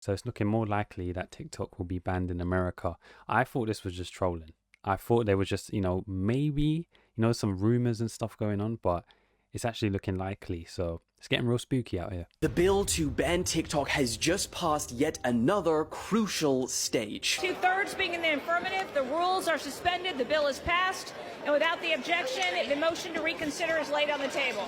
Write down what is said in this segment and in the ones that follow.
So it's looking more likely that TikTok will be banned in America. I thought this was just trolling. I thought there was just, maybe, some rumors and stuff going on, but it's actually looking likely. So it's getting real spooky out here. The bill to ban TikTok has just passed yet another crucial stage. 2/3 being in the affirmative, the rules are suspended, the bill is passed, and without the objection, the motion to reconsider is laid on the table.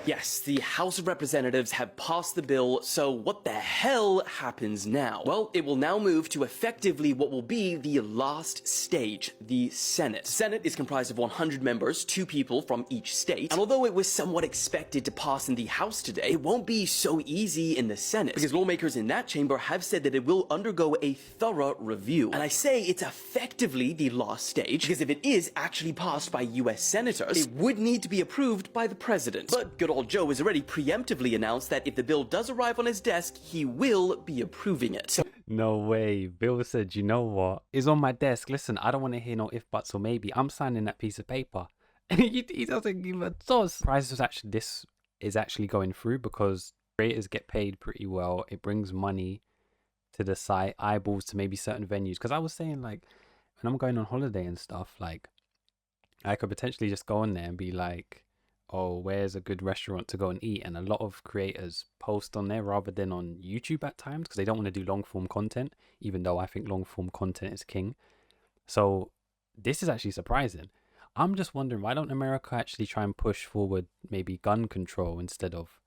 Yes, the House of Representatives have passed the bill, so what the hell happens now? Well, it will now move to effectively what will be the last stage, the Senate. The Senate is comprised of 100 members, 2 people from each state, and although it was somewhat expected to pass in the House today, it won't be so easy in the Senate, because lawmakers in that chamber have said that it will undergo a thorough review. And I say it's effectively the last stage, because if it is actually passed by US senators, it would need to be approved by the president. But good old Joe has already preemptively announced that if the bill does arrive on his desk, he will be approving it. So No way. Bill said, you know what? It's on my desk. Listen, I don't want to hear no if, buts, or maybe. I'm signing that piece of paper. He doesn't give a toss. This is actually going through because creators get paid pretty well. It brings money to the site, eyeballs to maybe certain venues. Because I was saying, like, when I'm going on holiday and stuff, like, I could potentially just go on there and be like, oh, where's a good restaurant to go and eat? And a lot of creators post on there rather than on YouTube at times because they don't want to do long form content, even though I think long form content is king. So this is actually surprising. I'm just wondering, why don't America actually try and push forward maybe gun control instead of,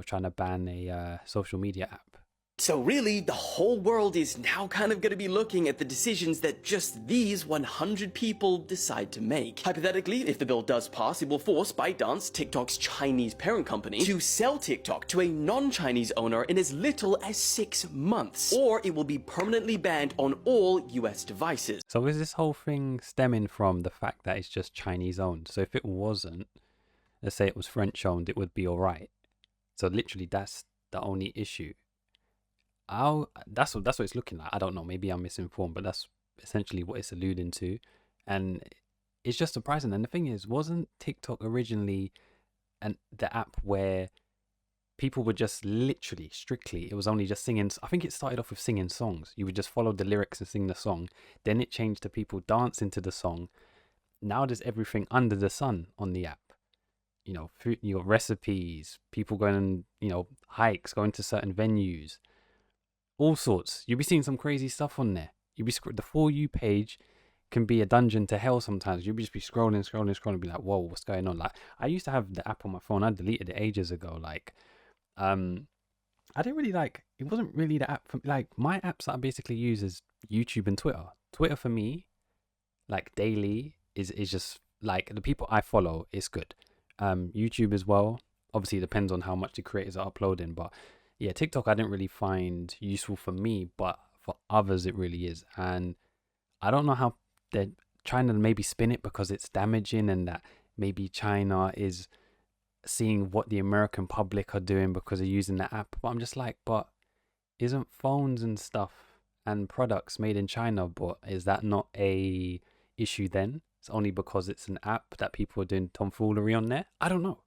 trying to ban a social media app? So really, the whole world is now kind of going to be looking at the decisions that just these 100 people decide to make. Hypothetically, if the bill does pass, it will force ByteDance, TikTok's Chinese parent company, to sell TikTok to a non-Chinese owner in as little as 6 months, or it will be permanently banned on all US devices. So is this whole thing stemming from the fact that it's just Chinese owned? So if it wasn't, let's say it was French owned, it would be all right. So literally that's the only issue. That's what it's looking like. I don't know, maybe I'm misinformed, but that's essentially what it's alluding to. And it's just surprising. And the thing is, wasn't TikTok originally the app where people would just literally strictly, it was only just singing. I think it started off with singing songs. You would just follow the lyrics and sing the song. Then it changed to people dancing to the song. Now there's everything under the sun on the app. Food, you got recipes, people going on, hikes, going to certain venues, all sorts. You'll be seeing some crazy stuff on there. The For You page can be a dungeon to hell sometimes. You'll just be scrolling, be like, whoa, what's going on? Like, I used to have the app on my phone. I deleted it ages ago. Like, I didn't really it wasn't really the app for like my apps that I basically use is YouTube and Twitter. Twitter for me, like daily, is just like the people I follow is good. YouTube as well. Obviously, it depends on how much the creators are uploading, but yeah, TikTok I didn't really find useful for me, but for others it really is. And I don't know how they're trying to maybe spin it because it's damaging and that maybe China is seeing what the American public are doing because they're using the app. But I'm just like, but isn't phones and stuff and products made in China? But is that not a issue then? It's only because it's an app that people are doing tomfoolery on there? I don't know.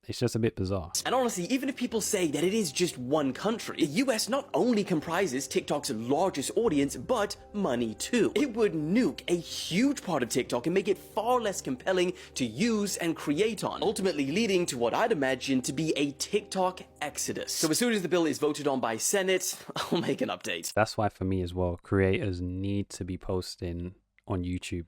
It's just a bit bizarre. And honestly, even if people say that it is just one country, the US not only comprises TikTok's largest audience, but money too. It would nuke a huge part of TikTok and make it far less compelling to use and create on, ultimately leading to what I'd imagine to be a TikTok exodus. So as soon as the bill is voted on by Senate, I'll make an update. That's why for me as well, creators need to be posting on YouTube.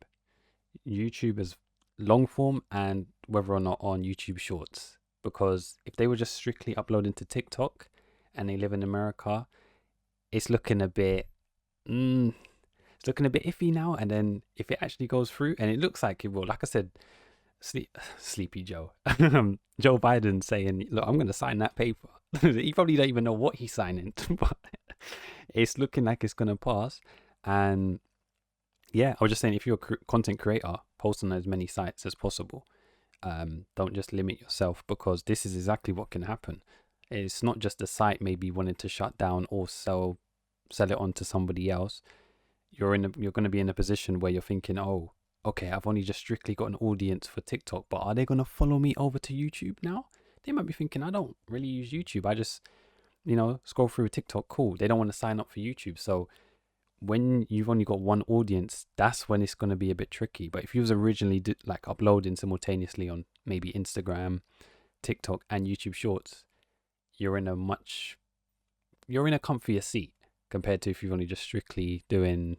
YouTube is long form and whether or not on YouTube Shorts. Because if they were just strictly uploading to TikTok and they live in America, it's looking a bit iffy now. And then if it actually goes through, and it looks like it will, like I said, Sleepy Joe, Joe Biden saying, look, I'm going to sign that paper. He probably don't even know what he's signing, but it's looking like it's going to pass. And yeah, I was just saying, if you're a content creator, post on as many sites as possible. Don't just limit yourself, because this is exactly what can happen. It's not just the site maybe wanting to shut down or sell it on to somebody else. You're going to be in a position where you're thinking, oh, okay, I've only just strictly got an audience for TikTok, but are they going to follow me over to YouTube now? They might be thinking, I don't really use YouTube. I just scroll through TikTok, cool. They don't want to sign up for YouTube. So when you've only got one audience, that's when it's going to be a bit tricky. But if you was originally like uploading simultaneously on maybe Instagram, TikTok, and YouTube Shorts, you're in a comfier seat compared to if you've only just strictly doing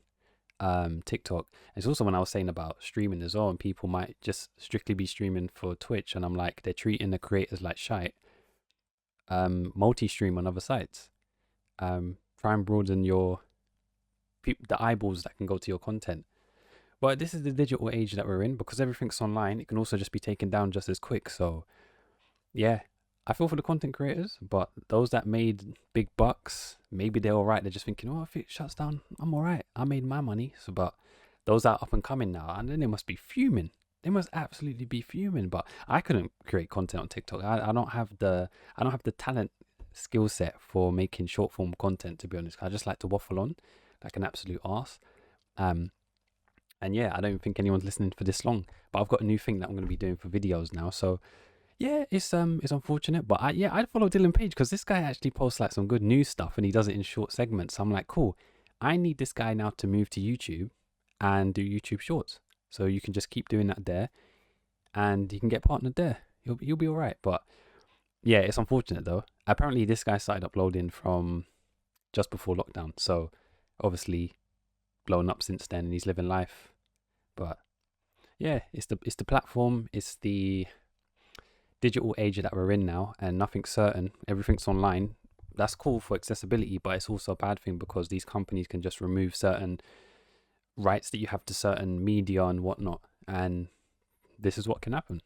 TikTok. It's also when I was saying about streaming as well, and people might just strictly be streaming for Twitch, and I'm like, they're treating the creators like shite. Multi-stream on other sites. Try and broaden the eyeballs that can go to your content. But this is the digital age that we're in, because everything's online. It can also just be taken down just as quick. So yeah, I feel for the content creators, but those that made big bucks, maybe they're all right. They're just thinking, oh, if it shuts down, I'm all right. I made my money. So, but those that are up and coming now, and then they must be fuming. They must absolutely be fuming. But I couldn't create content on TikTok. I don't have the talent skill set for making short form content, to be honest. I just like to waffle on like an absolute arse. And yeah, I don't think anyone's listening for this long. But I've got a new thing that I'm going to be doing for videos now. So yeah, it's unfortunate, but I follow Dylan Page because this guy actually posts like some good news stuff, and he does it in short segments. So I'm like, cool. I need this guy now to move to YouTube and do YouTube Shorts. So you can just keep doing that there, and you can get partnered there. You'll be all right. But yeah, it's unfortunate though. Apparently, this guy started uploading from just before lockdown, so obviously blown up since then, and he's living life. But yeah, it's the platform. It's the digital age that we're in now, and nothing's certain. Everything's online. That's cool for accessibility, but it's also a bad thing because these companies can just remove certain rights that you have to certain media and whatnot, and this is what can happen.